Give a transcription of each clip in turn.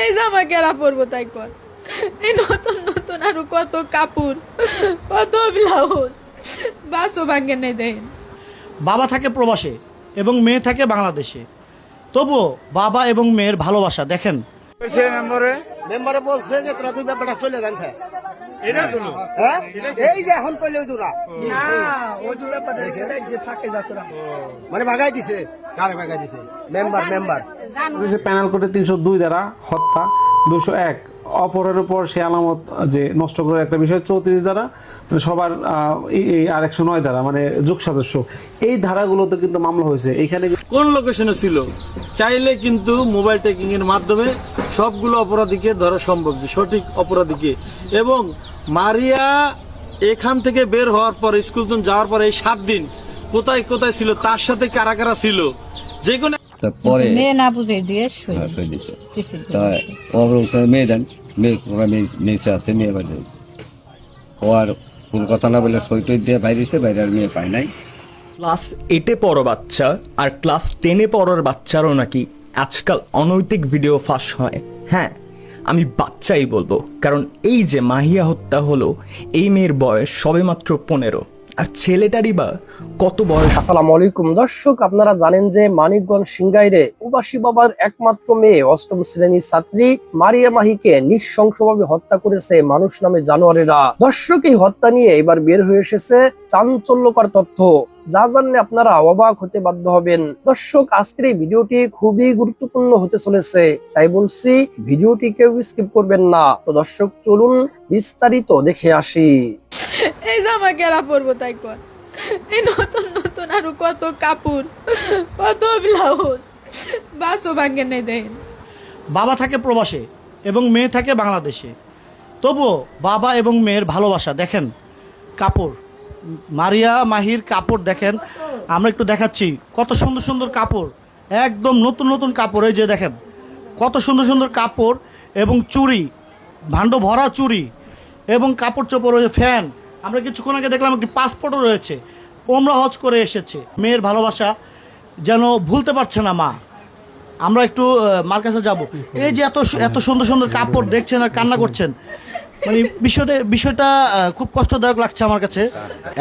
এই জামা কেরা পরবো তাই কর। এই নতুন নতুন আরো কত কাপড়, কত ব্লাউজ, বাসও ভাঙ্গে নেই দেন। বাবা থাকে প্রবাসে এবং মেয়ে থাকে বাংলাদেশে, তবুও বাবা এবং মেয়ের ভালোবাসা দেখেন। মেম্বারে বলছে যে তোরা দুই ব্যাপারটা চলে যান। হ্যাঁ এই যে এখন কইলে তোরা মানে ভাগাই দিছে, কারে ভাগাই দিছে? মেম্বার প্যানেল কোর্টে 302 দ্বারা হত্যা, 201 অপরের উপর সে আলামত যে নষ্ট করার একটা বিষয়, 34 দ্বারা সবার আর 109 দ্বারা মানে যোগ সদস্য, এই ধারাগুলোতে কিন্তু মামলা হয়েছে। এখানে কোন লোকেশনে ছিল চাইলে কিন্তু মোবাইল ট্র্যাকিং এর মাধ্যমে সবগুলো অপরাধীকে ধরা সম্ভব, যে সঠিক অপরাধীকে। এবং মারিয়া এখান থেকে বের হওয়ার পর, স্কুল যাওয়ার পরে এই 7 দিন কোথায় কোথায় ছিল, তার সাথে কারা কারা ছিল, যে কোনো পরে মেয়ে না বুঝে দিয়ে মেয়ে দেন, মেয়ে আছে, মেয়ে বাড়ি ও আর কোন কথা না বলে সই টই দিয়ে বাইরেছে, বাইরে আর মেয়ে পায় নাই। ক্লাস 8-এ পড়ো বাচ্চা আর ক্লাস 10-এ পড়ার বাচ্চারও নাকি আজকাল অনৈতিক ভিডিও ফাঁস হয়। হ্যাঁ, আমি বাচ্চাই বলবো, কারণ এই যে মাহিয়া হত্যা হলো, এই মেয়ের বয়স সবেমাত্র 15, আর ছেলেটারই বা কত বয়স। আসসালামু আলাইকুম দর্শক, আপনারা জানেন যে মানিকগঞ্জ সিংগাইরে প্রবাসী বাবার একমাত্র মেয়ে 8ম শ্রেণীর ছাত্রী মারিয়া মাহিকে নৃশংসভাবে হত্যা করেছে মানুষ নামে জানোয়ারেরা। দর্শক, এই হত্যা নিয়ে এবার বের হয়ে এসেছে চাঞ্চল্যকর তথ্য, যা জানলে আপনারা অবাক হতে বাধ্য হবেন। দর্শক, আজকের এই ভিডিওটি খুবই গুরুত্বপূর্ণ হতে চলেছে, তাই বলছি ভিডিওটি কেউ স্কিপ করবেন না। তো দর্শক, চলুন বিস্তারিত দেখে আসি। এই জামা কেরা পরবো তাই কর। এই নতুন নতুন আরো কত কাপড়, কত ব্লাউজ, বাসও ভাঙ্গে নেই দেন। বাবা থাকে প্রবাসে এবং মেয়ে থাকে বাংলাদেশে, তবুও বাবা এবং মেয়ের ভালোবাসা দেখেন। কাপড়, মারিয়া মাহির কাপড় দেখেন, আমরা একটু দেখাচ্ছি কত সুন্দর সুন্দর কাপড়, একদম নতুন নতুন কাপড়। এই যে দেখেন কত সুন্দর সুন্দর কাপড় এবং চুড়ি, ভাণ্ড ভরা চুড়ি এবং কাপড় চোপড়, রয়েছে ফ্যান। আমরা কিছুক্ষণ আগে দেখলাম একটি পাসপোর্টও রয়েছে, ওমরা হজ করে এসেছে। মেয়ের ভালোবাসা যেন ভুলতে পারছে না মা। আমরা একটু মার কাছে যাব। এই যে এত এত সুন্দর সুন্দর কাপড় দেখছেন আর কান্না করছেন, মানে বিষয়টা খুব কষ্টদায়ক লাগছে আমার কাছে।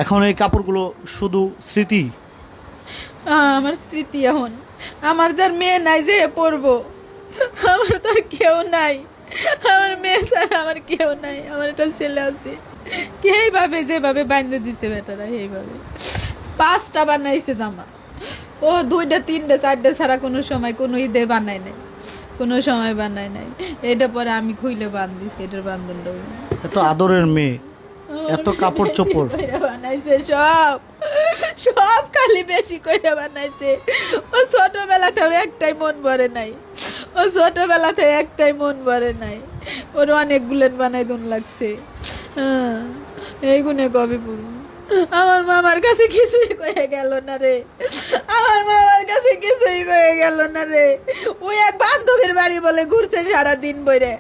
এখন এই কাপড়গুলো শুধু স্মৃতি। আমার স্মৃতি, এখন আমার যার মেয়ে নাই যে পরবো, আমার তো আর কেউ নাই। আমার মেয়ে ছাড়া আমার কেউ নাই। আমার একটা ছেলে আছে, এইভাবে যেভাবে বাঁধে দিছে বেটারা, এইভাবে 5টা বানাইছে জামা। ও 2টা 3টা 4টা ছাড়া কোনো সময় কোনো ঈদে বানায় নাই, কোনো সময় বানায় নাই। এটা পরে আমি খুইলে বাঁধিছি, এটার বান্ধনটা এত আদরের মেয়ে, এত কাপড় চোপড় বানাইছে, সব সব খালি বেশি করে বানাইছে। ও ছোটবেলাতে ওর একটাই মন ভরে নাই, ও ছোটবেলাতে একটাই মন ভরে নাই, ওর অনেকগুলেন বানাই দুন লাগছে। এই গুণে কবে পড়ব? আমার মামার কাছে কিছুই কয়ে গেল না রে, আমার মামার কাছে কিছুই কয়ে গেল না রে। ওই এক বান্ধবীর বাড়ি বলে ঘুরছে সারাদিন বইরে,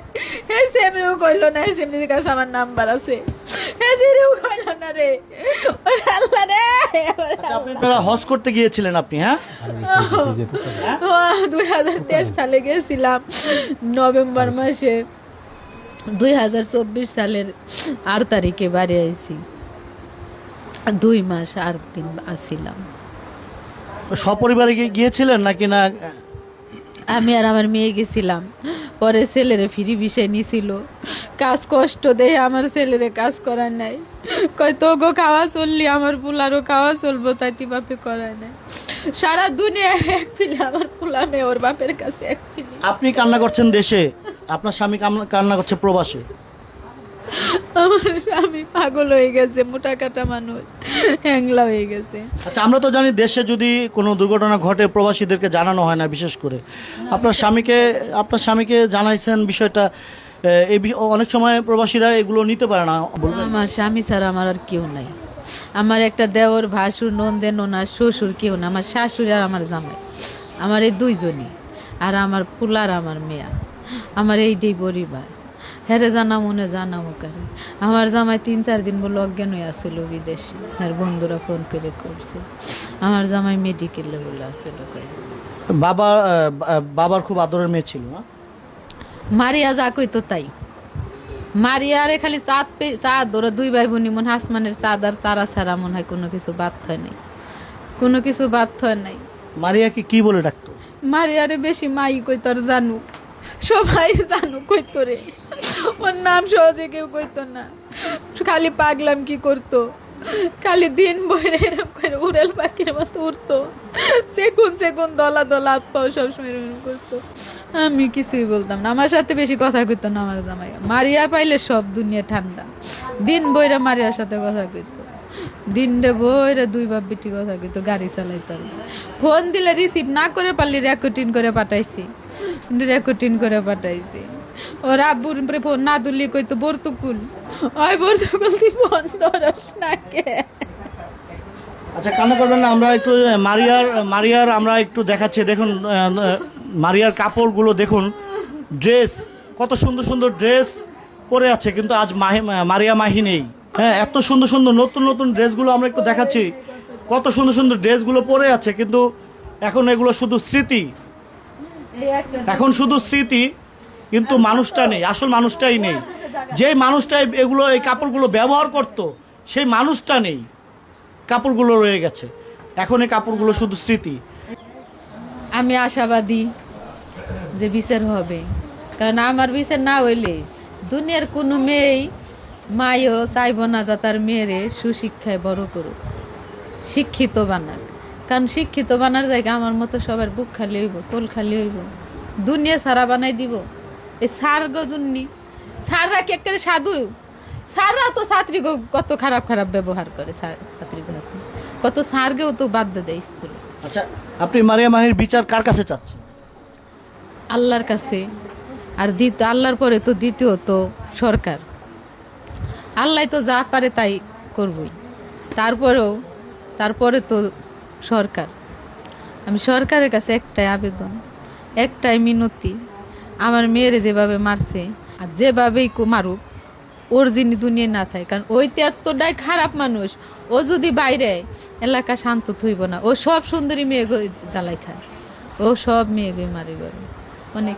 এই সেমরিও কইল না, এই সেমরির কাছে আমার নাম্বার আছে, এই সেমরিও কইল না রে। আল্লাহ রে, আপনি হজ করতে গিয়েছিলেন আপনি? হ্যাঁ, 2023 সালে গেছিলাম নভেম্বর মাসে, 2024 সালের 8 তারিখে বাড়ি আইছি। 2 মাস 8 দিন আসছিলাম। সপরিবারে গিয়েছিলেন নাকি না? আমি আর আমার মেয়ে গেছিলাম, পরে ছেলেরে ফ্রি বিষয় নিছিল। কাজ কষ্ট দেয় আমার ছেলেরে, কাজ করার নাই, কয় তো গো খাওয়া চললি, আমার পোলারও খাওয়া চলবো, তাই তি বাপে করায় নাই। সারা দুনিয়া এক ফিলে আমার পোলা মেয়ে ওর বাপের কাছে এক ফিলে। আপনি কান্না করছেন দেশে, আপনার স্বামী কান্না করছে প্রবাসে। আমার স্বামী পাগল হয়ে গেছে, মোটা কাটা মানুষ, হ্যাংলা হয়ে গেছে। আচ্ছা, আমরা তো জানি দেশে যদি কোনো দুর্ঘটনা ঘটে প্রবাসীদেরকে জানানো হয় না, বিশেষ করে আপনার স্বামীকে জানাইছেন বিষয়টা? এই অনেক সময় প্রবাসীরা এগুলো নিতে পারে না। আমার স্বামী ছাড়া আমার আর কেউ নাই। আমার একটা দেওর, ভাসুর, নন্দে, নোনার, শ্বশুর কেউ না। আমার শাশুড়ি আর আমার জামাই, আমার এই 2জনই, আর আমার ফুলার আমার মেয়া, আমার এইটাই পরিবার। হেরে জানা মনে জানামো কারে। আমার জামাই 3-4 দিন বলে অজ্ঞান হয়ে আসছিল বিদেশে, আর বন্ধুরা ফোন করে করছে। আমার জামাই মেডিকেলে বলে আসছিল। বাবার খুব আদরের মেয়ে ছিল না? মারিয়া যা কইতো তাই। মারিয়ারে খালি চাঁদ ওরা দুই ভাই বোনি মনে আসমানের চাঁদ আর তারা ছাড়া মনে হয় কোনো কিছু বাদ হয় নাই, কোনো কিছু বাদ হয় নাই। মারিয়াকে কি বলে ডাকতো? মারিয়ারে বেশি মাই কইতো আর জানু, সবাই জানু কইতো রে, ওর নাম সহজে কেউ কইতো না। খালি পাগলাম কি করতো, খালি দিন বইরে এরকম করে উড়েল পাখির মতো উঠতো, সেকুন দলা দলা হাত পাও সবসময় এরকম করতো। আমি কিছুই বলতাম না, আমার সাথে বেশি কথা কইতো না আমার জামাই। মারিয়া পাইলে সব দুনিয়া ঠান্ডা, দিন বইরা মারিয়ার সাথে কথা কইতো, দিনটা বইরা দুই বাপ বেটি কথা কইতো, গাড়ি চালাইতো। ফোন দিলে রিসিভ না করে পারলি রেকর্ডিং করে পাঠাইছি, ওর আব্বুর ফোন না তুললি কইতো বর্তুকুল, ওই বর্তুকুল তুই ফোন ধরস না কে। আচ্ছা কান্না করবেন না, আমরা একটু মারিয়ার আমরা একটু দেখাচ্ছি। দেখুন মারিয়ার কাপড়গুলো দেখুন, ড্রেস কত সুন্দর সুন্দর ড্রেস পরে আছে, কিন্তু আজ মারিয়া মাহি নেই। হ্যাঁ, এত সুন্দর সুন্দর নতুন ড্রেসগুলো আমরা একটু দেখাচ্ছি, কত সুন্দর সুন্দর ড্রেসগুলো পরে আছে, কিন্তু এখন এগুলো শুধু স্মৃতি, এখন শুধু স্মৃতি, কিন্তু মানুষটা নেই, আসল মানুষটাই নেই। যেই মানুষটা এগুলো এই কাপড়গুলো ব্যবহার করত সেই মানুষটা নেই, কাপড়গুলো রয়ে গেছে, এখন এই কাপড়গুলো শুধু স্মৃতি। আমি আশাবাদী যে বিচার হবে, কারণ আমার বিচার না হইলে দুনিয়ার কোনো মেয়েই মায়ও চাইব না যা তার মেয়েরে সুশিক্ষায় বড় করুক, শিক্ষিত বানাক। কারণ শিক্ষিত বানার জায়গা আমার মতো সবার বুক খালি হইব, কোল খালি হইব, দুনিয়া সারা বানাই দিব। এই সার গজুন্নি সাররা কে একটা সাধু, সাররা তো ছাত্রী কত খারাপ ব্যবহার করে, ছাত্রী কত সারকেও তো বাদ দেয় স্কুলে। আচ্ছা, আপনি মারিয়া মাহির বিচার কার কাছে চাচ্ছেন? আল্লাহর কাছে, আর আল্লাহর পরে তো দ্বিতীয় তো সরকার। আল্লাহ তো যা পারে তাই করবই, তারপরে তো সরকার। আমি সরকারের কাছে একটাই আবেদন, একটাই মিনতি, আমার মেয়েরে যেভাবে মারছে আর যেভাবেই মারুক, ওর যিনি দুনিয়া না থাকে। কারণ ওইতে এতটাই খারাপ মানুষ, ও যদি বাইরে এলাকা শান্ত থইব না, ও সব সুন্দরী মেয়ে জ্বালাই খায়, ও সব মেয়ে মারি বলে অনেক।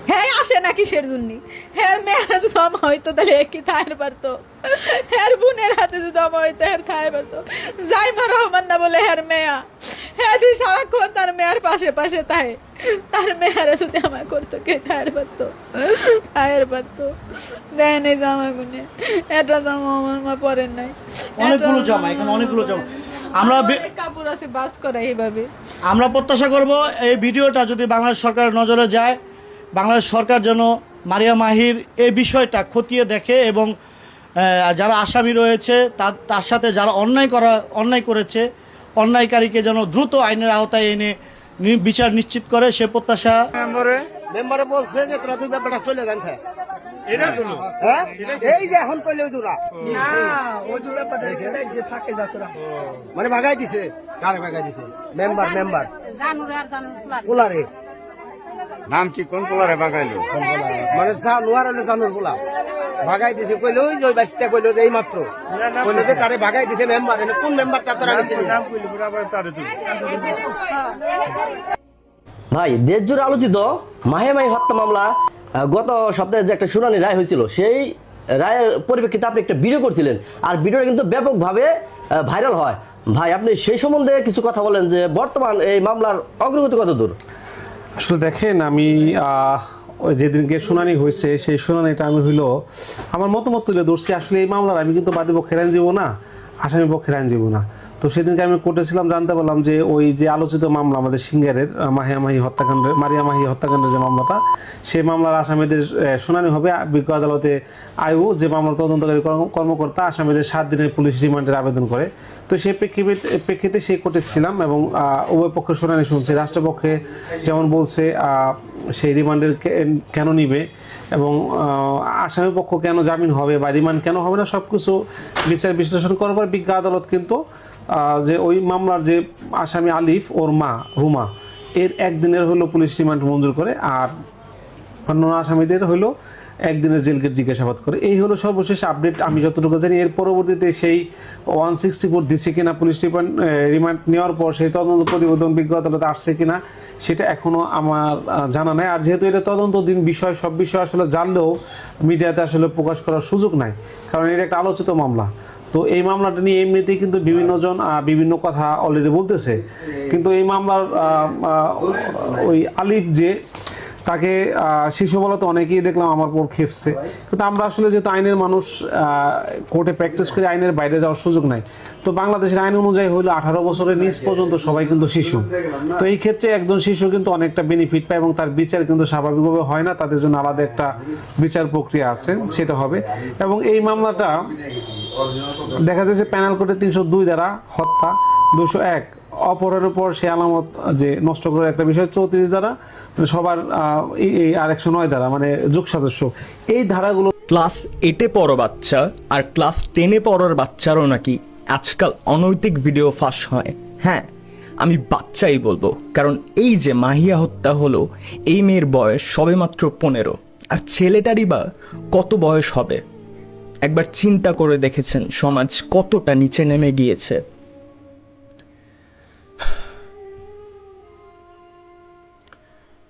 হ্যাঁ আসে না কিসের জন্য? হ্যাঁ মেয়ের যদি আমা হইতো তাহলে কি থাইর পারতো, হ্যার বোনের হাতে যদি আমা হইতো হ্যার থাই পারতো। জাইমা রহমান না বলে হ্যার মেয়া, হ্যাঁ তুই সারাক্ষণ তার মেয়ের পাশে তাই, তার মেয়ারে যদি আমা করতো কে থাইর পারতো, দেয় নেই জামা গুনে, এটা জামা আমার মা পরেন নাই, অনেকগুলো জামা, এখানে অনেকগুলো জামা। আমরা কাপড় আছে বাস করা এইভাবে। আমরা প্রত্যাশা করব এই ভিডিওটা যদি বাংলাদেশ সরকারের নজরে যায়, বাংলাদেশ সরকার যেন মারিয়া মাহির এই বিষয়টা খতিয়ে দেখে এবং যারা আসামি রয়েছে তার সাথে যারা অন্যায় করেছে, অন্যায়কারীকে যেন দ্রুত আইনের আওতায় এনে বিচার নিশ্চিত করে, সে প্রত্যাশা। মেম্বারে বলছে যে তোরা দুই ব্যাপারটা চলে যান, এই যে এখন কইলে মানে ভাগাই দিছে, কারে ভাগাই দিছে? মেম্বার পোলারে নাম কি কোন পোলারে বাগাইলো? মানে জানুয়ার হলে জানুর পোলা ভাগাই দিছে, কইলো ওই যে বাসটা কইলো এই মাত্র কইলো যে তারে ভাগাই দিছে মেম্বার। কোন মেম্বার তা তোরা নাম কইলো বরাবর তারে তুই। ভাই, দেশ জুড়ে আলোচিত মাহে মাহি হত্যা মামলা গত সপ্তাহে যে একটা শুনানি রায় হয়েছিল, সেই রায়ের পরিপ্রেক্ষিতে আপনি একটা ভিডিও করছিলেন, আর ভিডিওটা কিন্তু ব্যাপকভাবে ভাইরাল হয়। ভাই, আপনি সেই সম্বন্ধে কিছু কথা বলেন যে বর্তমান এই মামলার অগ্রগতি কত দূর? আসলে দেখেন, আমি ওই যেদিনকে শুনানি হয়েছে সেই শুনানিটা আমি আমার মতামত তুলে ধরছি। আসলে এই মামলার আমি কিন্তু বাদী পক্ষের আইন যাব না, আসামি পক্ষের আইন যাব না। তো সেদিনকে আমি কোর্টে ছিলাম, জানতে পারলাম যে ওই যে আলোচিত মামলা আমাদের সিঙ্গারের মারিয়া মাহি হত্যাকাণ্ডের যে মামলাটা, সেই মামলার আসামিদের শুনানি হবে বিজ্ঞ আদালতে। যে মামলার তদন্তকারী কর্মকর্তা আসামিদের 7 দিনের পুলিশ রিমান্ডের আবেদন করে। তো সেই প্রেক্ষিতে সেই কোর্টে ছিলাম এবং উভয় পক্ষের শুনানি শুনছি। রাষ্ট্রপক্ষে যেমন বলছে সেই রিমান্ডের কেন নিবে এবং আসামি পক্ষ কেন জামিন হবে বা রিমান্ড কেন হবে না, সবকিছু বিচার বিশ্লেষণ করবার বিজ্ঞ আদালত কিন্তু যে ওই মামলার যে আসামি আলিফ ওর মা রুমা এর 1 দিনের পুলিশ রিমান্ড মঞ্জুর করে। আর অন্য আসামিদের হলো একদিনের জেলকে জিজ্ঞাসাবাদ করে। এই হলো সর্বশেষ আপডেট আমি যতটুকু জানি। এর পরবর্তীতে সেই 164 দিচ্ছে কিনা পুলিশ রিমান্ড নেওয়ার পর সেই তদন্ত প্রতিবেদন বিজ্ঞ আদালতে আসছে কিনা সেটা এখনো আমার জানা নাই। আর যেহেতু এটা তদন্তাধীন বিষয়, সব বিষয় আসলে জানলেও মিডিয়াতে আসলে প্রকাশ করার সুযোগ নাই, কারণ এটা একটা আলোচিত মামলা। তো এই মামলাটা নিয়ে এমনিতেই কিন্তু বিভিন্ন জন বিভিন্ন কথা অলরেডি বলতেছে, কিন্তু এই মামলার ওই আলিফ যে তাকে শিশু বলাতে অনেকেই দেখলাম আমার পর খেপছে, কিন্তু আমরা আসলে যেহেতু আইনের মানুষ, কোর্টে প্র্যাকটিস করে আইনের বাইরে যাওয়ার সুযোগ নাই। তো বাংলাদেশের আইন অনুযায়ী হলো 18 বছরের নিচ পর্যন্ত সবাই কিন্তু শিশু। তো এই ক্ষেত্রে একজন শিশু কিন্তু অনেকটা বেনিফিট পায় এবং তার বিচার কিন্তু স্বাভাবিকভাবে হয় না, তাদের জন্য আলাদা একটা বিচার প্রক্রিয়া আছে, সেটা হবে। এবং এই মামলাটা দেখা যাচ্ছে প্যানেল কোর্টে 302 দ্বারা হত্যা, 201 অপরাধের পর সে আলামত যে নষ্ট করার একটা বিষয়, 34 দ্বারা মানে সবার আর 109 দ্বারা মানে যোগ সদস্য, এই ধারাগুলো। ক্লাস 8-এ পড়ো বাচ্চা আর ক্লাস 10-এ পড়ার বাচ্চারও নাকি আজকাল অনৈতিক ভিডিও ফাঁস হয়। হ্যাঁ, আমি বাচ্চাই বলবো, কারণ এই যে মাহিয়া হত্যা হলো, এই মেয়ের বয়স সবেমাত্র 15, আর ছেলেটারই বা কত বয়স হবে? একবার চিন্তা করে দেখেছেন সমাজ কতটা নিচে নেমে গিয়েছে?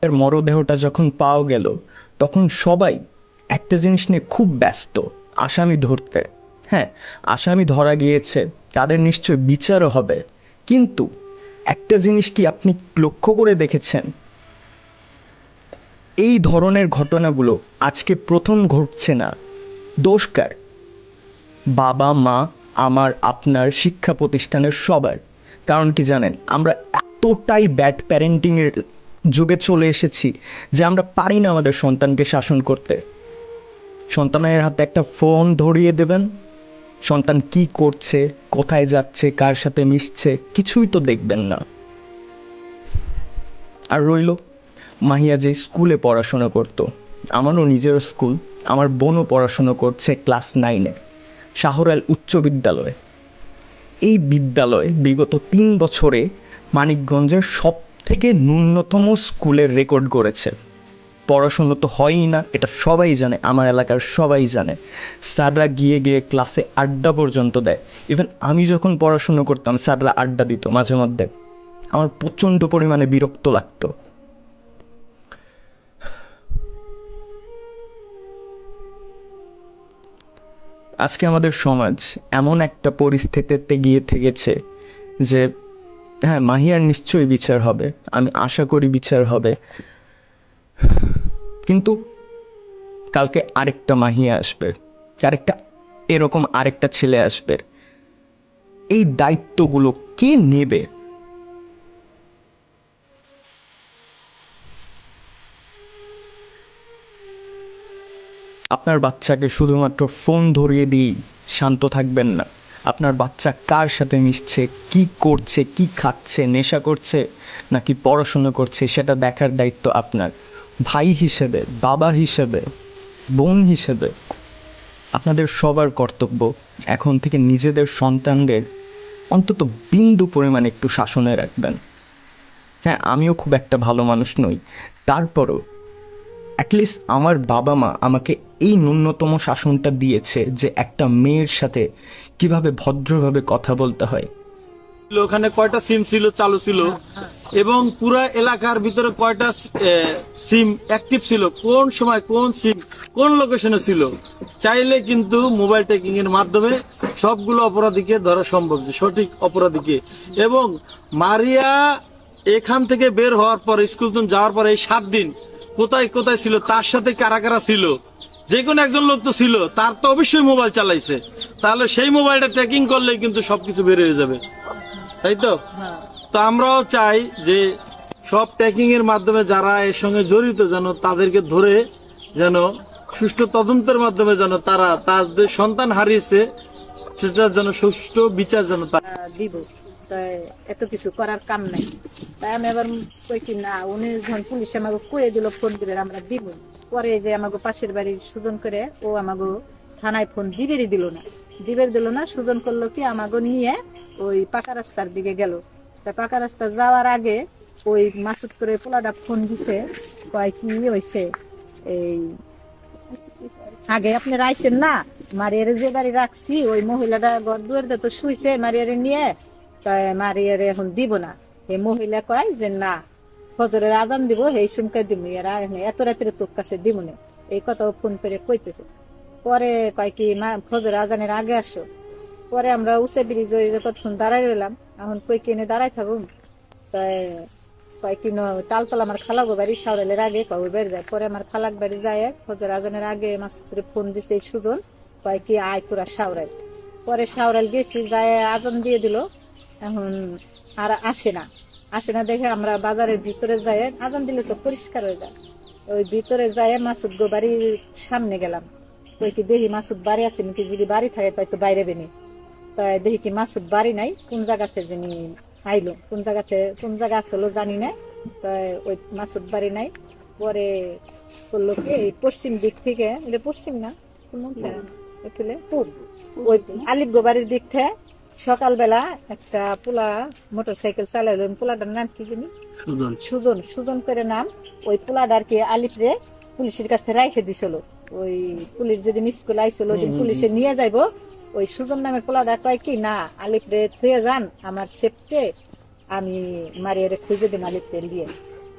এর মরদেহটা যখন পাওয়া গেল তখন সবাই একটা জিনিস নিয়ে খুব ব্যস্ত, আসামি ধরতে। হ্যাঁ, আসামি ধরা গিয়েছে, তাদের নিশ্চয় বিচারও হবে, কিন্তু একটা জিনিস কি আপনি লক্ষ্য করে দেখেছেন? এই ধরনের ঘটনাগুলো আজকে প্রথম ঘটছে না। দোষ কার? বাবা মা, আমার, আপনার, শিক্ষা প্রতিষ্ঠানের সবার। কারণ কি জানেন, আমরা এতটাই ব্যাড প্যারেন্টিংয়ের যুগে চলে এসেছি যে আমরা পারি না আমাদের সন্তানকে শাসন করতে। সন্তানের হাতে একটা ফোন ধরিয়ে দেবেন, সন্তান কি করছে, কোথায় যাচ্ছে, কার সাথে মিশছে, কিছুই তো দেখবেন না। আর রইল মাহিয়া যে স্কুলে পড়াশোনা করতো, আমারও নিজের স্কুল, আমার বোনও পড়াশোনা করছে ক্লাস 9-এ শাহরাল উচ্চ বিদ্যালয়ে। এই বিদ্যালয়ে বিগত 3 বছরে মানিকগঞ্জের সব থেকে ন্যূনতম স্কুলের রেকর্ড করেছে। পড়াশুনো তো হয়ই না, এটা সবাই জানে, আমার এলাকার সবাই জানে। স্যাররা গিয়ে গিয়ে ক্লাসে আড্ডা পর্যন্ত দেয়। ইভেন আমি যখন পড়াশুনো করতাম স্যাররা আড্ডা দিত মাঝে মধ্যে, আমার প্রচণ্ড পরিমাণে বিরক্ত লাগতো। আজকে আমাদের সমাজ এমন একটা পরিস্থিতিতে গিয়ে থেকেছে যে হ্যাঁ, মাহিয়ার নিশ্চয়ই বিচার হবে, আমি আশা করি বিচার হবে, কিন্তু কালকে আরেকটা মাহিয়া আসবে, আরেকটা ছেলে আসবে। এই দায়িত্বগুলো কে নেবে? আপনার বাচ্চাকে শুধুমাত্র ফোন ধরিয়ে দিয়ে শান্ত থাকবেন না। আপনার বাচ্চা কার সাথে মিশছে, কি করছে, কি খাচ্ছে, নেশা করছে নাকি পড়াশুনো করছে, সেটা দেখার দায়িত্ব আপনার। ভাই হিসেবে, বাবা হিসেবে, বোন হিসেবে আপনাদের সবার কর্তব্য এখন থেকে নিজেদের সন্তানদের অন্তত বিন্দু পরিমাণে একটু শাসনে রাখবেন। হ্যাঁ, আমিও খুব একটা ভালো মানুষ নই, তারপরও অ্যাটলিস্ট আমার বাবা মা আমাকে এই ন্যূনতম শাসনটা দিয়েছে যে একটা মেয়ের সাথে কিভাবে ভদ্রভাবে কথা বলতে হয়। ওখানে কয়টা সিম ছিল চালু ছিল এবং পুরো এলাকার ভিতরে কয়টা সিম অ্যাক্টিভ ছিল, কোন সময় কোন সিম কোন লোকেশনে ছিল, চাইলে কিন্তু মোবাইল ট্র্যাকিং এর মাধ্যমে সবগুলো অপরাধীকে ধরা সম্ভব, যে সঠিক অপরাধীকে। এবং মারিয়া এখান থেকে বের হওয়ার পর, স্কুল যাওয়ার পরে এই 7 দিন কোথায় কোথায় ছিল, তার সাথে কারা কারা ছিল, যে কোনো একজন লোক তো ছিল, তার তো অবশ্যই মোবাইল চালাইছে, তাহলে সেই মোবাইলটা ট্র্যাকিং করলে কিন্তু সবকিছু বের হয়ে যাবে, তাই তো? তো আমরাও চাই যে সব ট্র্যাকিং এর মাধ্যমে যারা এর সঙ্গে জড়িত যেন তাদেরকে ধরে যেন সুষ্ঠু তদন্তের মাধ্যমে যেন তারা তাদের সন্তান হারিয়েছে সেটার যেন সুষ্ঠু বিচার যেন দিব। তাই এত কিছু করার কাম নাই, তাই আমি আবার কই কি না, উনি যখন পুলিশ আমাকে কয়ে দিল ফোন করে আমরা দিব, পরে যে আমাকে পাশের বাড়ির সুজন করে ও আমাকে থানায় ফোন দিবের দিল না, সুজন করলো কি আমাকে নিয়ে ওই পাকা রাস্তার দিকে গেল। তাই পাকা রাস্তা যাওয়ার আগে ওই মাসুদ করে পোলাটা ফোন দিছে, কয় কি হয়েছে, এই আগে আপনারা আইসেন না, মারিয়ারে যে বাড়ি রাখছি ওই মহিলাটা ঘর দুয়ার তো শুইছে মারিয়ারে নিয়ে, তাই মারিয়ারে এখন দিব না। এই মহিলা কয় যে না, ফজরের আজান দিব এই শুনকে দিব, এরা এত রাত্রে তোর কাছে দিব না, এই কথাও ফোন করে কইতেছে। পরে কয় কি ফজরের আজানের আগে আসো। পরে আমরা উঁচে ব্রিজ কতক্ষণ দাঁড়াই রইলাম, এখন কই কিনে দাঁড়াই থাকুন। তাই কয় কি তালতলা আমার খালাগো বাড়ি সাউরালের আগে কবে বের যায়। পরে আমার খালাক বাড়ি যায় ফজর আজানের আগে মাসুদরে ফোন দিছে এই সুজন, কয় কি আয় তোরা সাউরাল। পরে সাউরাল গেছি, যায় আজান দিয়ে দিল, এখন আর আসে না দেখে আমরা বাজারের ভিতরে যাই, আজান দিলে তো পরিষ্কার হয়ে যায়, ওই ভিতরে যায় মাসুদ গো বাড়ির সামনে গেলাম। কই কি দেখি মাসুদ বাড়ি আছে নাকি, যদি বাড়ি থাকে তাই তো বাইরে বেনি। তাই দেখি কি মাসুদ বাড়ি নাই, কোন জায়গাতে যিনি আইলো, কোন জায়গা আসলো জানি না। তাই ওই মাসুদ বাড়ি নাই। পরে করলো কি এই পশ্চিম দিক থেকে, পশ্চিম না ওই আলিফ গো বাড়ির দিক থেকে সকালবেলা একটা পোলা মোটরসাইকেল চালাইলো, পোলাটার নাম কি জানি, সুজন করে নাম। ওই পোলাটার কি আলিফরে পুলিশের কাছে রাইখে দিছিল, ওই পুলিশ যেদিন স্কুল আইছিল ওই পুলিশে নিয়ে যাইবো। ওই সুজন নামের পোলাটা কয় কি না, আলিফরে থুয়ে যান আমার সেপ্টে, আমি মারিয়ারে খুঁজে দিন আলিফরে নিয়ে।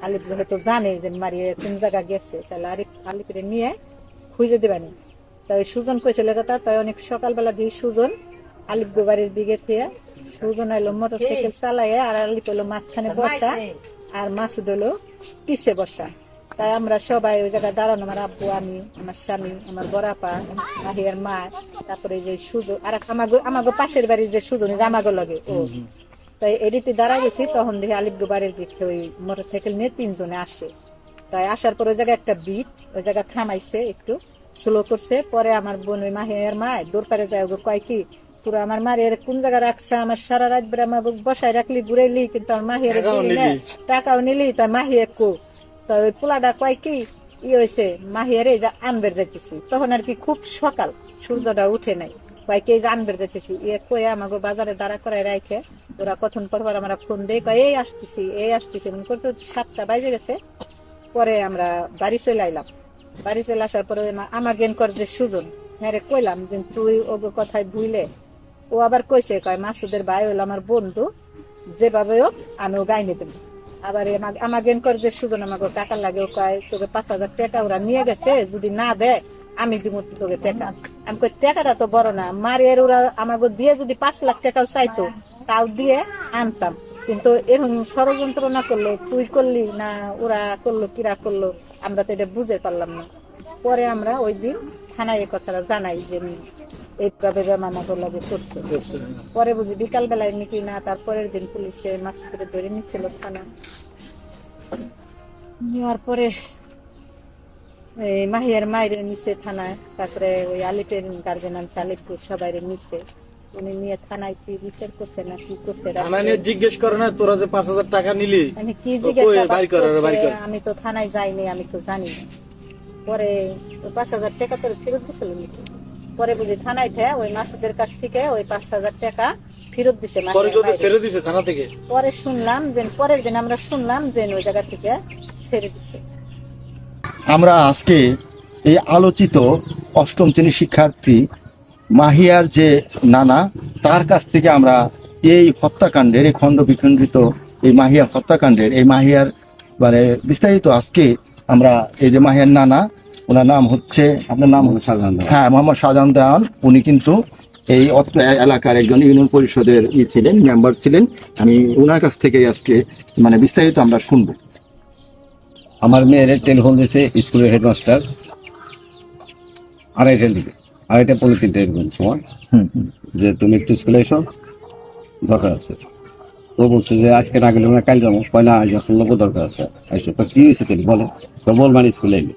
আলিফ যেহেতু জানে যে মারিয়া কোন জায়গা গেছে, তাহলে আলিফরে নিয়ে খুঁজে দিবানি। তাই সুজন কইছিল কথা। তাই অনেক সকালবেলা দিয়ে সুজন আলিফ বাড়ির দিকে থেকে, সুজন এলো মোটরসাইকেল চালাইয়া, আর আলিফ হলো মাঝখানে বসা, আর মাসুদ হলো পিছে বসা। তাই আমরা সবাই ওই জায়গায় দাঁড়ানো, আমার আব্বু, আমি, আমার স্বামী, আমার বড়াপা, মাহিয়ার মা, তারপরে যে সুজন, আর আমাগো পাশের বাড়ির যে সুজন আমাগো লাগে ও। তাই এদিকে দাঁড়া গেছি, তখন দেখি আলিফ বাড়ির দিকে ওই মোটরসাইকেল নিয়ে 3 জনে আসে। তাই আসার পর ওই জায়গায় একটা বিট, ওই জায়গা থামাইছে, একটু স্লো করছে। পরে আমার বোন ওই মাহিয়ার মা দৌড় পারে যায়, কয় কি তোরা আমার মারিয়ার কোন জায়গায় রাখছে, আমার সারা রাত বেড়া আমার বসায় রাখলি, ঘুরাইলি, কিন্তু আমার মাহিয়ার টাকাও নিলি, তাই মাহিয়া কো। তো ওই পোলাটা কয় কি হয়েছে, মাহিয়ারে আনবের যাইতেছি। তখন আর কি খুব সকাল, সূর্যটা উঠে নাই, কয় কি আনবের যাইতেছি, কয়ে আমাকে বাজারে দাঁড়া করায় রাখে। ওরা কখন পর আমরা ফোন দেয়, কয় এই আসতেছি মনে করতে 7টা বাজে গেছে। পরে আমরা বাড়ি চলে আইলাম। বাড়ি চলে আসার পরে আমার জ্ঞান কর যে সুজন, হ্যাঁ রে কইলাম যে তুই ওগো কথায় ভুইলে। ও আবার কইছে, কয় মাসুদের ভাই হইলো আমার বন্ধু, যেভাবে হোক আমি ও গাইনে দেব। আবার আমার জ্ঞান কর যে সুজন আমাকে টাকা লাগে, ও কয় তোকে 5,000 টাকা ওরা নিয়ে গেছে, যদি না দেয় আমি দিব তোকে টাকা। আমি কই টাকাটা তো বড় না, মারিয়ার ওরা আমাকে দিয়ে যদি 5 লাখ টাকাও চাইতো তাও দিয়ে আনতাম, কিন্তু এরকম ষড়যন্ত্র না করলো, তুই করলি না ওরা করলো, কিরা করলো, আমরা তো এটা বুঝে পারলাম না। পরে আমরা ওই দিন থানায় এই কথাটা জানাই যে এইভাবে আমাকে লাগে করছে। পরে বুঝি বিকাল বেলায় নাকি না, তারপরের দিন পুলিশে মাসুদরে ধরে নিচ্ছিল থানা। নেওয়ার পরে এই মাহিয়ার মায়ের নিচে থানায়, তারপরে ওই আলিপের গার্জেন আনছে, আলিপুর সবাই নিচে, উনি নিয়ে থানায় কি বিচার করছে না কি করছে জিজ্ঞেস করে না তোরা যে 5,000 টাকা নিলি, মানে কি জিজ্ঞাসা, আমি তো থানায় যাইনি, আমি তো জানি না। পরে 5,000 টাকা তোর ফেরত দিছিল নাকি, পরে বুঝি থানায় থেকে ওই মাসুদের কাছ থেকে ওই 5,000 টাকা ফেরত দিছে। থানা থেকে পরে শুনলাম যে পরের দিন আমরা শুনলাম যে ওই জায়গা থেকে ছেড়ে দিছে। আমরা আজকে এই আলোচিত 8ম শ্রেণীর শিক্ষার্থী মাহিয়ার যে নানা, তার কাছ থেকে আমরা এই হত্যাকাণ্ডের, এই খণ্ড বিখণ্ডিত এই মাহিয়া হত্যাকাণ্ডের, এই মাহিয়ার মানে বিস্তারিত আজকে আমরা এই যে মাহিয়ার নানা, ওনার নাম হচ্ছে, আপনার নাম হ্যাঁ মোহাম্মদ শাহজাহান দেওয়ান, উনি কিন্তু এই অত্র এলাকার একজন ইউনিয়ন পরিষদের ছিলেন, মেম্বার ছিলেন। আমি ওনার কাছ থেকে আজকে মানে বিস্তারিত আমরা শুনবো। আমার মেয়ের টেলিফোন দিয়েছে স্কুলের হেডমাস্টার 2:30টার দিকে, 2:30-3:00 এরকম সময়, যে তুমি একটু স্কুলে এসো, দরকার আছে। তো বলছে যে আজকে না গেলে কাল যাবো, কয় না আজ আসলে দরকার আছে, এসো। কি হয়েছে তিনি বলে, তো বল মানে স্কুলে এলি।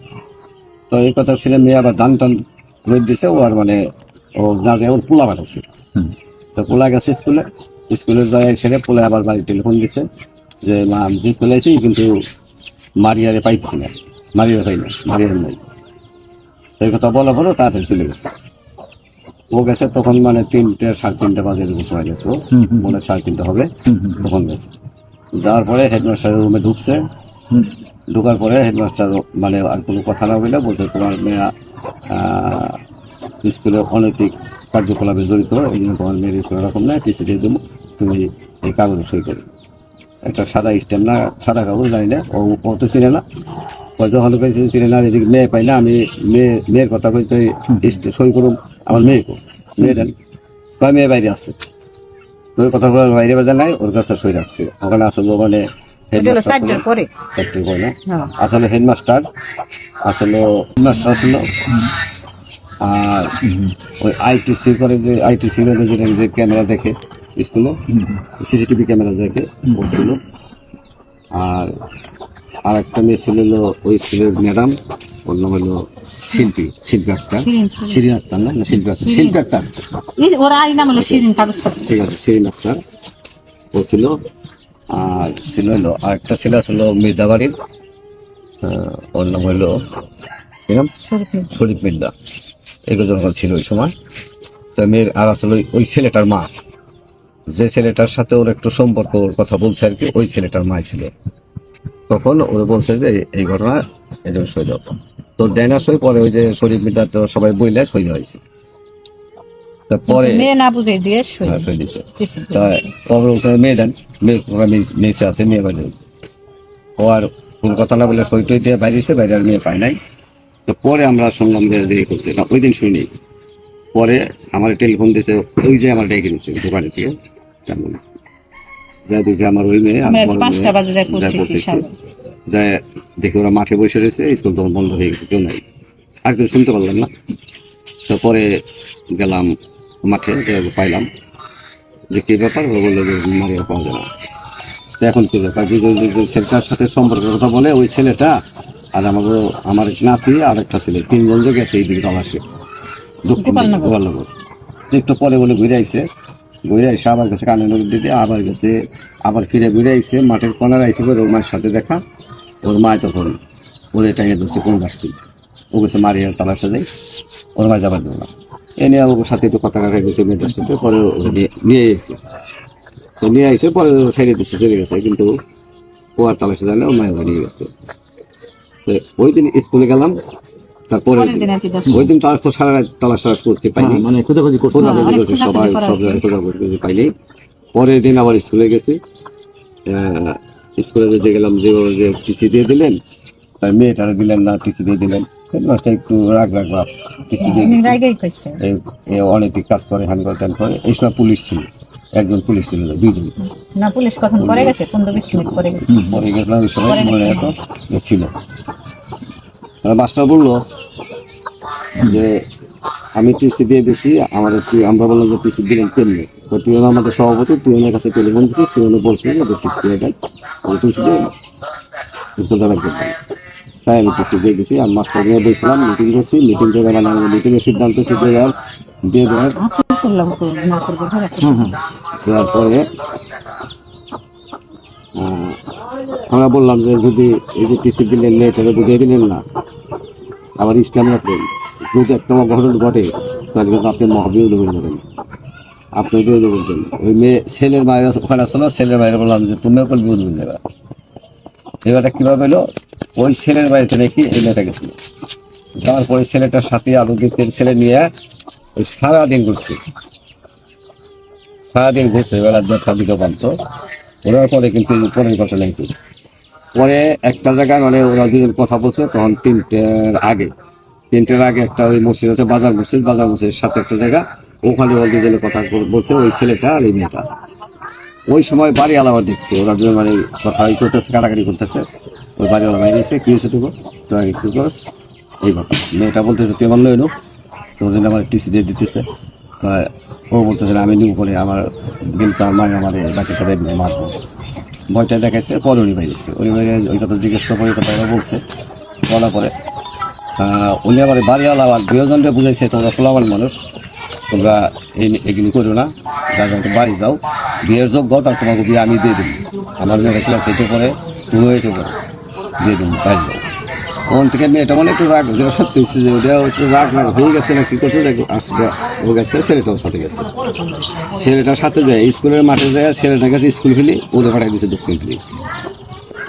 তো এই কথা শুনে মেয়ে আবার ধান টান রোদ দিছে, ও আর মানে ও না যায়, ওর পোলা বানাচ্ছে। তো পোলা গেছে স্কুলে যায়, সেরে পোলা আবার বাড়ি টেলিফোন দিছে যে মা আমি স্কুলে আছি, কিন্তু মারিয়ারে পাইতেছি না, মারিয়ার পাই না, মারিয়ার নাই। তো এই কথা বলা বলো, তাড়াতাড়ি চলে গেছে। ও গেছে তখন মানে 3টে 3:30 বাজে সময় গেছে, ও মনে 3:30 হবে, তখন গেছে। যাওয়ার পরে হেডমাস্টারের রুমে ঢুকছে, ঢোকার পরে হেডমাস্টার মানে আর কোনো কথা না বলে বলছে তোমার মেয়ে স্কুলে অনৈতিক কার্যকলাপে জড়িত, এই জন্য তোমার মেয়ের স্কুলে রকম না, টিসি দিয়ে দেবো, তুমি এই কাগজে সই করো। একটা সাদা স্ট্যাম্প না, সাদা কাগজ জানি না, ও তো চিনে না, যখন চিনে না, এদিকে মেয়ে পাই না, আমি মেয়ের কথা কই সই করুন, আমার মেয়ে দেন, কয় মেয়ে বাইরে আসছে, তো ওই কথা বাইরে বাজার নাই, ওর কাছটা সই রাখছে। ওখানে আসলে মানে চাকরির পরে না, আসলে হেডমাস্টার ছিল, আর ওই আইটিসি করে যে আইটিসি যে ক্যামেরা দেখে স্কুলে, সিসিটিভি ক্যামেরা দেখে ও ছিল। আর একটা মেয়ে ছিল ওই স্কুলের ম্যাডাম, ওর নাম হলো শিল্পী আক্তার, শিরিন আক্তার না, শিল্পী আক্তার, ঠিক আছে, শিরিন আক্তার ও ছিল। আর ছিল হলো আর একটা ছেলে ছিল মির্জাবাড়ির, ওর নাম হলো শরীফ মির্জা। এগুলো ছিল ওই সময়। তো মেয়ের আর আসলে ওই ছেলেটার মা, যে ছেলেটার সাথে ওর একটু সম্পর্ক কথা বলছে আর কি, ওই ছেলেটার মা ছিল। তখন ওরা বলছে যে এই ঘটনা এটা সই দাও, তো দেয় না সই। পরে ওই যে শরীফ মির্জা তো সবাই বইলে সই দেওয়া হয়েছে। তারপরে সই দিছে, মেয়ে দেন, মেয়ে আছে, মেয়ে বাইরে, ও আর কোন কথা না বলে সই টই দিয়ে বাইরেছে, বাইরে আর মেয়ে পায় নাই। তো পরে আমরা শুনলাম যে দেরি করছে না, ওই দিন শুনি। পরে আমার টেলিফোন দিয়েছে, ওই যে আমার ডেকে নিচ্ছে দোকানে থেকে, যা দেখে আমার ওই মেয়ে যা দেখে ওরা মাঠে বসে রয়েছে, স্কুল তখন বন্ধ হয়ে গেছে, কেউ নাই, আর কেউ শুনতে পারলাম না। তো পরে গেলাম মাঠে, পাইলাম যে কি ব্যাপার, বললো যে মারিয়া পাওয়া যায় না। তো এখন কি ব্যাপার, ছেলেটার সাথে সম্পর্কের কথা বলে ওই ছেলেটা আর আমার নাতি আর একটা ছেলে, তিনজন যে গেছে এই দিকে তলাশে গোপালনগর। একটু পরে বলে ঘুরে আইসে আবার গেছে কানের দিতে, আবার গেছে, আবার ফিরে ঘুরে আইসে মাঠের কর্নার আইসে, ওর মায়ের সাথে দেখা। ওর মায় তখন ওরে টাইনে ধরছে কোন গাছ তুই, ও গেছে মারিয়ার তালাশে যাই, ওর মায় যাবার দেবো না। এ নিয়ে ওর সাথে একটু কথা কাটা গেছে মেয়েটার সাথে। পরে নিয়ে এসে, তো নিয়ে আইসে পরে সাইডে দিচ্ছে, চলে গেছে, কিন্তু ও আর তালাশে যায় না, ওর মায়ের নিয়ে গেছে। ওই দিন স্কুলে গেলাম, তারপরে ওই দিন তার তো সারা রাত তালাশ করতে পাইনি, মানে খোঁজাখুঁজি করছে সবাই, সব জায়গায় খোঁজাখুঁজি পাইনি। পরের দিন আবার স্কুলে গেছি, স্কুলে যে গেলাম, যে টিসি দিয়ে দিলেন, তার মেয়েটারে দিলেন না, টিসি দিয়ে দিলেন। হেডমাস্টার একটু রাগ টিসি দিয়ে অনৈতিক কাজ করে, হ্যান করে, ত্যান করে। এই সময় পুলিশ ছিল, একজন পুলিশ ছিল, দুইজন না, পুলিশ কখন পরে গেছে, 15-20 মিনিট পরে গেছিলাম, ওই সময় মনে এত ছিল। মাস্টার বললো যে আমি টিসি দিয়ে দিছি, আমরা বললাম যে টিসি দিলেন কেমনি, তো টিউন আমাদের সভাপতি, টিউনের কাছে টেলিফোন দিচ্ছি, টিউনে বলছি যে টিসি দিয়ে দেন, টিসি দিয়ে স্কুল রাখবেন। তাই আমি টিসি দিয়ে দিছি। আর মাস্টার নিয়ে বলছিলাম, মিটিং করছি, মিটিং করে মানে মিটিংয়ের সিদ্ধান্ত দিয়ে দেওয়ার। তারপরে আমরা বললাম যে যদি এই যে টিসি দিলেন মেয়েটাকে বুঝিয়ে দিলেন না, আবার স্ট্যাম্প রাখবেন, যদি একটা ঘটনা ঘটে তাহলে কিন্তু আপনি মহাবিরোধী বলবেন, আপনি বিরোধী বলবেন। ওই মেয়ে ছেলের মায়ের ওখানে আসলো, ছেলের মায়ের বললাম যে তুমিও কল বিরোধী বলবে। এবারটা কীভাবে এলো, ওই ছেলের বাড়িতে নাকি এই মেয়েটা গেছিল, যাওয়ার পরে ছেলেটার সাথে আলু দিতে ছেলে নিয়ে ওই সারাদিন ঘুরছে, বেলা 1:30 দিকে পান্ত। ওরার পরে কিন্তু পরের কথা নেই। পরে একটা জায়গায় মানে ওরা দুজন কথা বলছে, তখন 3টার আগে একটা ওই মসজিদ আছে, বাজার মসজিদের সাথে একটা জায়গা, ওখানে ওরা দুজনে কথা বলছে, ওই ছেলেটা আর এই মেয়েটা। ওই সময় বাড়ি আলাদা দেখছে, ওরা দুজন মানে কথা করতেছে, কাটাকাটি করতেছে। ওই বাড়িওয়ালা বাইরে এসে কি হয়েছে তোকে, তোরা কি করস, এই ব্যাপার। মেয়েটা বলতেছে তুই আমার লইলো, তোর জন্য আমার টিসি দিয়ে দিতেছে। ও বলতেছে আমি নিব করে, আমার দিনটা মায় আমার বাচ্চার সাথে মারবো, ভয়টা দেখাইছে। পরে উনি বাইরেছে, উনি বাইরে ওই কথা জিজ্ঞেস করে কথা বলছে, বলার পরে উনি আমার বাড়িওয়ালা আবার দুজনকে বুঝাইছে, তোমরা ফলাফল মানুষ, তোমরা এগুলি করো না, যা বাড়ি যাও, বিয়ের যোগ্য, তার তোমাকে বিয়ে আমি দিয়ে দিবি, আমার মেয়েটা ক্লাস 8-এ পড়ে, তুমিও 8-এ পড়ে, দিয়ে দিবি, বাড়ি যাও। ওখান থেকে মেয়েটা মানে একটু রাগ, যেটা সত্যি হচ্ছে যে ওটা একটু রাগ হয়ে গেছে না, কি করছে আসবে ও গেছে, ছেলেটাও সাথে গেছে, ছেলেটার সাথে যায় স্কুলের মাঠে যায়, ছেলেটার কাছে স্কুল ফেলি, ওদের পাঠাই দিচ্ছে দক্ষিণ ফেলি।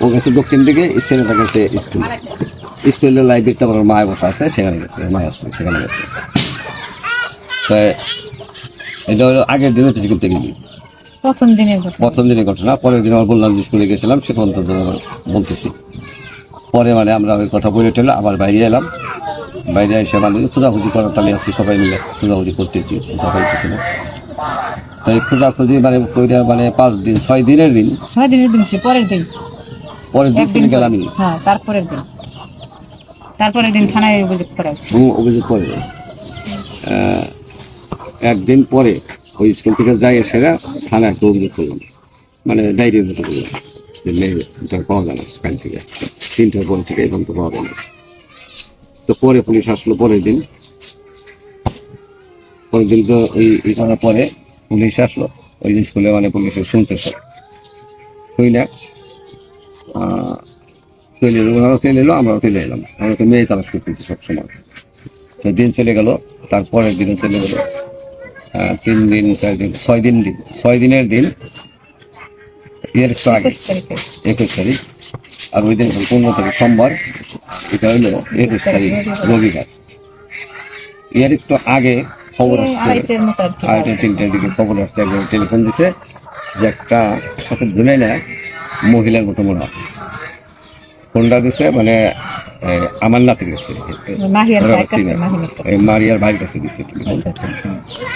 ও গেছে দক্ষিণ দিকে, ছেলেটা গেছে স্কুল। স্কুলের লাইব্রেরিতে আমার মায় বসা আছে, সেখানে গেছে, মায় আসছে সেখানে গেছে। তো এটা হলো আগের দিন হচ্ছে করতে গেলি, প্রথম দিনের ঘটনা। পরের দিন আমার বললাম যে স্কুলে গেছিলাম, সে পর্যন্ত বলতেছি। পরে মানে আমরা ওই কথা বলে টেলে আবার বাইরে এলাম। বাইরে এসে মানে খোঁজাখুঁজি করার তালে আসছি, সবাই মিলে খোঁজাখুঁজি করতেছি, কথা বলতেছি না। তাই খোঁজাখুঁজি মানে মানে 5 দিন 6 দিনের দিন, 6 দিনের দিন পরের দিন স্কুলে গেলাম। হ্যাঁ, তারপরের দিন থানায় অভিযোগ করা হয়েছে। অভিযোগ করে একদিন পরে ওই স্কুল থেকে যাই এসে থানায় একটা অভিযোগ করলাম, মানে ডায়েরির মতো করলাম যে মেয়েটা পাওয়া গেল কাল থেকে 3টার পর থেকে এখন তো পাওয়া গেল। তো পরে পুলিশ আসলো পরের দিন তো এই করার পরে পুলিশ আসলো ওই স্কুলে, মানে পুলিশে শুনছে সব, শুইলে ওনারাও চলে এলো, আমরাও চলে এলাম। আমরা তো মেয়ে তালাশ করতেছি সবসময়। তো দিন চলে গেল, তারপরের দিনও চলে গেল 3 দিন 4 দিন 6 দিনের দিন এর একটু আগে 21 তারিখ, আর ওই দিন 15 তারিখ সোমবার, এটা হলো 21 তারিখ রবিবার। এর একটু আগে খবর আসছে, 2:30টার দিকে খবর আসছে, একজন টেলিফোন দিছে যে একটা সাথে ধুলে না মহিলার মতো মনে হয়। ফোনটা দিছে মানে আমার নাতি গেছে, মারিয়ার ভাইয়ের কাছে দিছে।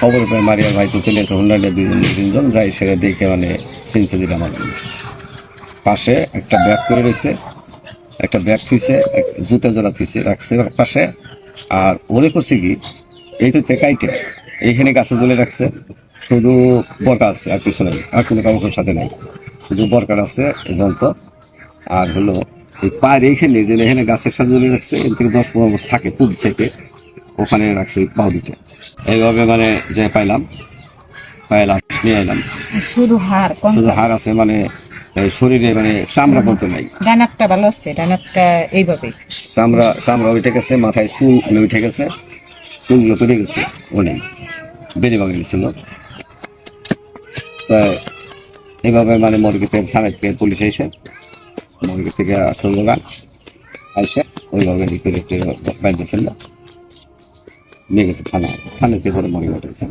খবর পেয়ে মারিয়ার ভাই তো চলে এসে হোন্ডালে 2-3 যাই, সেটা দেখে মানে চিনছে যেটা আমার পাশে একটা ব্যাগ করে রয়েছে, একটা ব্যাগ থুইছে, জুতা জোড়া থুইছে রাখছে পাশে। আর ওরে করছে কি, এই তো কাইটে এইখানে গাছে ঝুলে রাখছে, শুধু বরকা আছে, আর কিছু নেই, আর কোনো কাগজের সাথে নেই, শুধু বরকার আছে যন্ত্র। আর হলো এই পায়ের এইখানে যে এখানে গাছের সাথে ঝুলে রাখছে, এর থেকে 10-15 ফুট থাকে পুব থেকে, ওখানে রাখছে ওই পাও দুটো। এইভাবে মানে যে পাইলাম নিয়ে এলাম। শুধু হাড় আছে, মানে শরীরে মানে চামড়া বলতে নাই। ডানাকটা ভালো আছে, ডানাকটা এইভাবে চামড়া উঠে গেছে, মাথায় চুল উঠে গেছে, চুলগুলো কেটে গেছে, অনেক বেড়ে ভাগে গেছিল। এইভাবে মানে মর্গিতে থানা থেকে পুলিশ এসে মর্গি থেকে আসল আইসে ওইভাবে বাইরে ছিল, নিয়ে গেছে থানাতে করে মর্গে উঠেছে।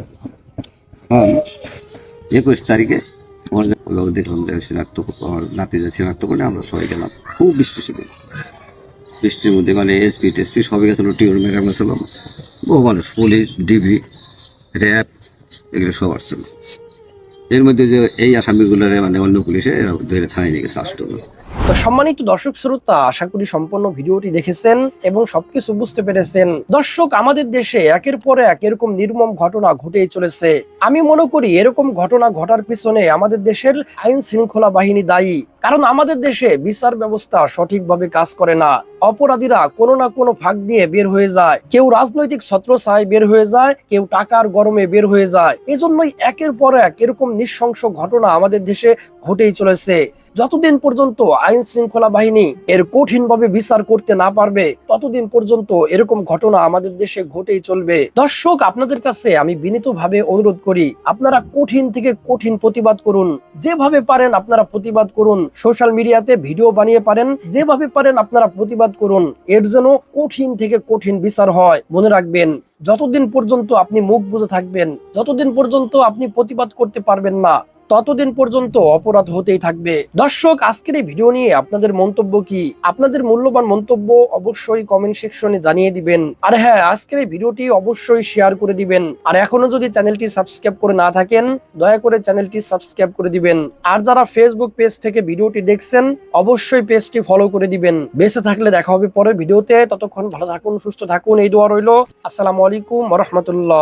21 তারিখে ওইভাবে দেখলাম যে শনাক্ত, নাতি যে শনাক্ত করলে আমরা সবাই গেলাম। খুব বৃষ্টি ছিল, বৃষ্টির মধ্যে মানে এসপি সবাই গেছিল, টিউর ম্যাডাম গেছিল, বহু মানুষ, পুলিশ, ডিবি, র্যাব, এগুলো সব আসছিল। এর মধ্যে যে এই আসামিগুলোর মানে অন্য পুলিশে ধরে থানায় নিয়ে গেছে আসতো। তো সম্মানিত দর্শক শ্রোতা, আশা করি সম্পূর্ণ ভিডিওটি দেখেছেন এবং সবকিছু বুঝতে পেরেছেন। দর্শক, আমাদের দেশে একের পর এক এরকম নির্মম ঘটনা ঘটেই চলেছে। আমি মনে করি এরকম ঘটনা ঘটার পিছনে আমাদের দেশের আইন শৃঙ্খলা বাহিনী দায়ী, কারণ আমাদের দেশে বিচার ব্যবস্থা সঠিকভাবে কাজ করে না। অপরাধীরা কোনো না কোনো ফাঁক দিয়ে বের হয়ে যায়, কেউ রাজনৈতিক ছত্রছায়ায় বের হয়ে যায়, কেউ টাকার গরমে বের হয়ে যায়। এজন্যই একের পর এক এরকম নৃশংস ঘটনা আমাদের দেশে ঘটেই চলেছে। যতদিন পর্যন্ত আইন শৃঙ্খলা বাহিনী এর কঠিনভাবে বিচার করতে না পারবে, ততদিন পর্যন্ত এরকম ঘটনা আমাদের দেশে ঘটেই চলবে। দর্শক, আপনাদের কাছে আমি বিনীতভাবে অনুরোধ করি, আপনারা কঠিন থেকে কঠিন প্রতিবাদ করুন, যেভাবে পারেন আপনারা প্রতিবাদ করুন, সোশ্যাল মিডিয়াতে ভিডিও বানিয়ে পারেন, যেভাবে পারেন আপনারা প্রতিবাদ করুন, এর যেন কঠিন থেকে কঠিন বিচার হয়। মনে রাখবেন, যতদিন পর্যন্ত আপনি মুখ বুজে থাকবেন, যতদিন পর্যন্ত আপনি প্রতিবাদ করতে পারবেন না, ততদিন পর্যন্ত অপরাধ হতেই থাকবে। দর্শক, আজকের এই ভিডিও নিয়ে আপনাদের মন্তব্য কি? আপনাদের মূল্যবান মন্তব্য অবশ্যই কমেন্ট সেকশনে জানিয়ে দিবেন। আর হ্যাঁ, আজকের এই ভিডিওটি অবশ্যই শেয়ার করে দিবেন। আর এখনো যদি চ্যানেলটি সাবস্ক্রাইব করে না থাকেন, দয়া করে চ্যানেলটি সাবস্ক্রাইব করে দিবেন। আর যারা ফেসবুক পেজ থেকে ভিডিওটি দেখছেন, অবশ্যই পেজটি ফলো করে দিবেন। বেঁচে থাকলে দেখা হবে পরের ভিডিওতে। ততক্ষণ ভালো থাকুন, সুস্থ থাকুন, এই দোয়া রইল। আসসালামু আলাইকুম ওয়া রাহমাতুল্লাহ।